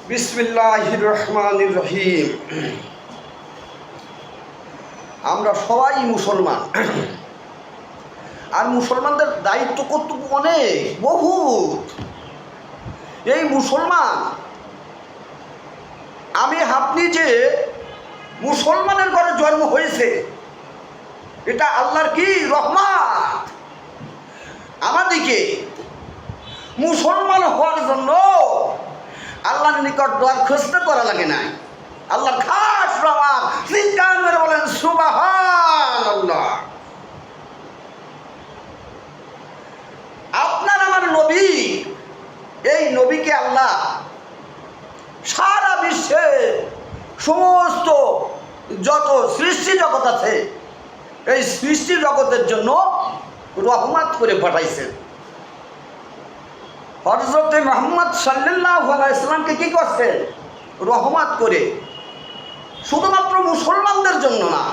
বিসমিল্লাহির রহমানির রহিম। আমরা সবাই মুসলমান, আর মুসলমানদের দায়িত্ব কর্তব্য অনেক বহুত। এই মুসলমান আমি আপনি যে মুসলমানের ঘরে জন্ম হয়েছে, এটা আল্লাহর কি রহমত। আমাদেরকে মুসলমান হওয়ার জন্য আল্লাহর নিকট দরখাস্ত করা লাগে নাই। আল্লাহর খাস রহমত। চিৎকার মেরে বলেন সুবহানাল্লাহ। আপনার আমার নবী, এই নবীকে আল্লাহ সারা বিশ্বে সমস্ত যত সৃষ্টি জগৎ আছে, এই সৃষ্টি জগতের জন্য রহমত করে পাঠাইছেন। হযরত মুহাম্মদ সাল্লাল্লাহু আলাইহি ওয়াসাল্লামকে কি করছেন? রহমত করে। শুধুমাত্র মুসলমানদের জন্য না,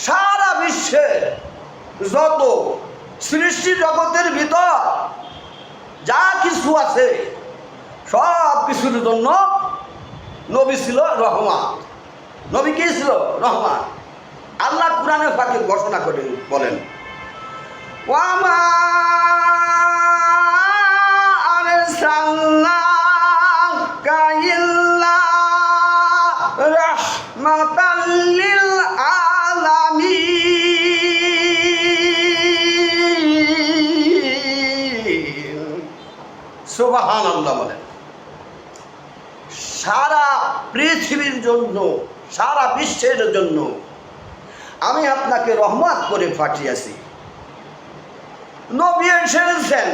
সারা বিশ্বে যত সৃষ্টি জগতের ভিতর যা কিছু আছে সব কিছুর জন্য নবী ছিল রহমত। নবী কি ছিল? রহমত। আল্লাহ কুরআনে পাকে ঘোষণা করেন, বলেন ওয়ামা আরসালনাকা ইল্লা রাহমাতাল লিল আলামিন। সুবহানাল্লাহ বলেন। সারা পৃথিবীর জন্য, সারা বিশ্বের জন্য আমি আপনাকে রহমত করে পাঠিয়েছি। নবী এসেছেন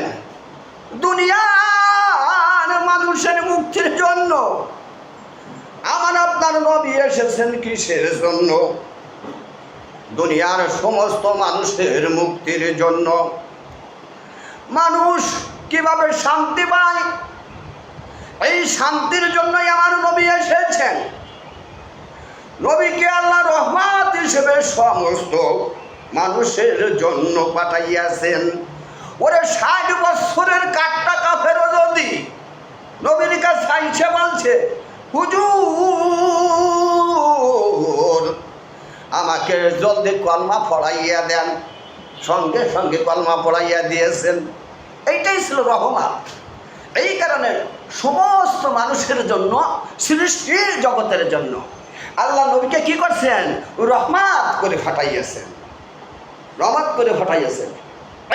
দুনিয়ার মানুষের মুক্তির জন্য। আমার আপনার নবী এসেছেন কিসের জন্য? দুনিয়ার সমস্ত মানুষের মুক্তির জন্য। মানুষ কিভাবে শান্তি পায়, এই শান্তির জন্যই আমার নবী এসেছেন। নবীকে আল্লাহ রহমত হিসেবে সমস্ত মানুষের জন্য পাঠাইয়াছেন। ওরে 60 বছরের কাটটা কাফেরও যদি নবীর কাছে আইসে বলছে, হুজুর আমাকে জলদি কলমা পড়াইয়া দেন, সঙ্গে সঙ্গে কলমা পড়াইয়া দিয়েছেন। এইটাই ছিল রহমত। এই কারণে সমস্ত মানুষের জন্য, সৃষ্টি জগতের জন্য আল্লাহ নবীকে কি করছেন? রহমত করে ফাটাইয়াছেন। রহমত করে ফাটাইয়াছেন।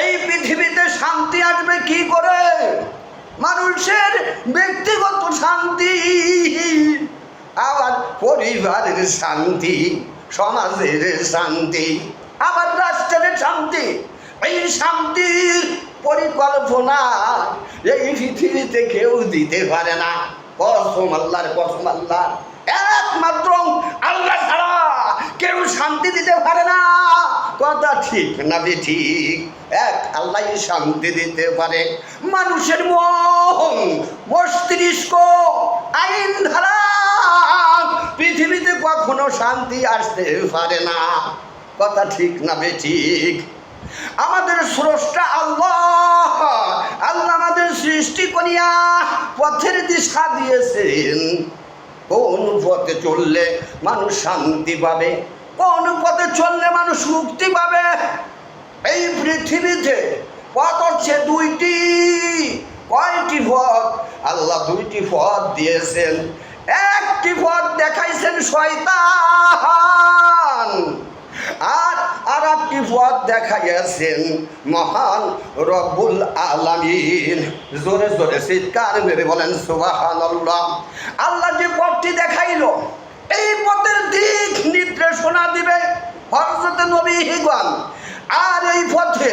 এই পৃথিবীতে শান্তি আসবে কি করে? মানুষের ব্যক্তিগত শান্তি, আবার পরিবারের শান্তি, সমাজের শান্তি, আবার রাষ্ট্রের শান্তি। এই শান্তির পরিকল্পনা এই পৃথিবীতে কেউ দিতে পারে না। কসম আল্লাহর, কসম আল্লাহ, একমাত্র আল্লাহ ছাড়া কেউ শান্তি দিতে পারে না। কথা ঠিক না ঠিক? এক আল্লাহ শান্তি দিতে পারে। মানুষের মন, মস্তিষ্ক, আইন ধারা পৃথিবীতে কখনো শান্তি আসতে পারে না। কথা ঠিক না ঠিক? আমাদের স্রষ্টা আল্লাহ, আল্লাহ আমাদের সৃষ্টি করিয়া পথের দিশা দিয়েছেন। কোন পথে চললে মানুষ শান্তি পাবে, কোন পথে চললে মানুষ মুক্তি পাবে। এই পৃথিবীতে পথ হচ্ছে দুইটি। কয়টি পথ? আল্লাহ দুইটি পথ দিয়েছেন। একটি পথ দেখাইছেন শয়তান, আর একটি পথ দেখাইয়াছেন মহান রব্বুল আলামিন। জোরে জোরে চিৎকার মেরে বলেন সুবহানাল্লাহ। আল্লাহ যে পথটি দেখাইল, এই পথের দিক নির্দেশনা দিবে হযরত নবীগণ। আর এই পথে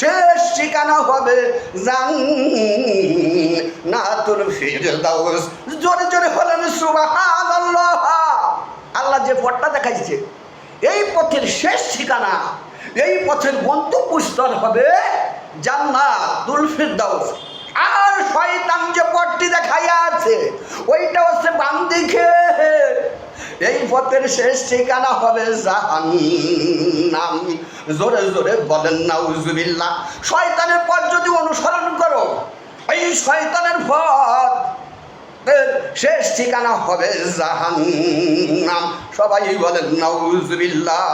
শেষ ঠিকানা হবে জান্নাতুল ফিরদাউস। জোরে জোরে বলেন সুবহানাল্লাহ। আল্লাহ যে পথটা দেখাইছে, এই পথের শেষ ঠিকানা, এই পথের গন্তব্যস্থল হবে জান্নাতুল ফিরদাউস। আর শয়তান যে পথটি দেখাইয়া আছে, ওইটা হচ্ছে বাম দিকে। এই পথের শেষ ঠিকানা হবে জাহান্নাম। জোরে জোরে বলেন নাউজুবিল্লাহ। শয়তানের পথ যদি অনুসরণ করো, এই শয়তানের পথ শেষ ঠিকানা হবে জাহান্নাম। সবাই বলেন নাউজুবিল্লাহ।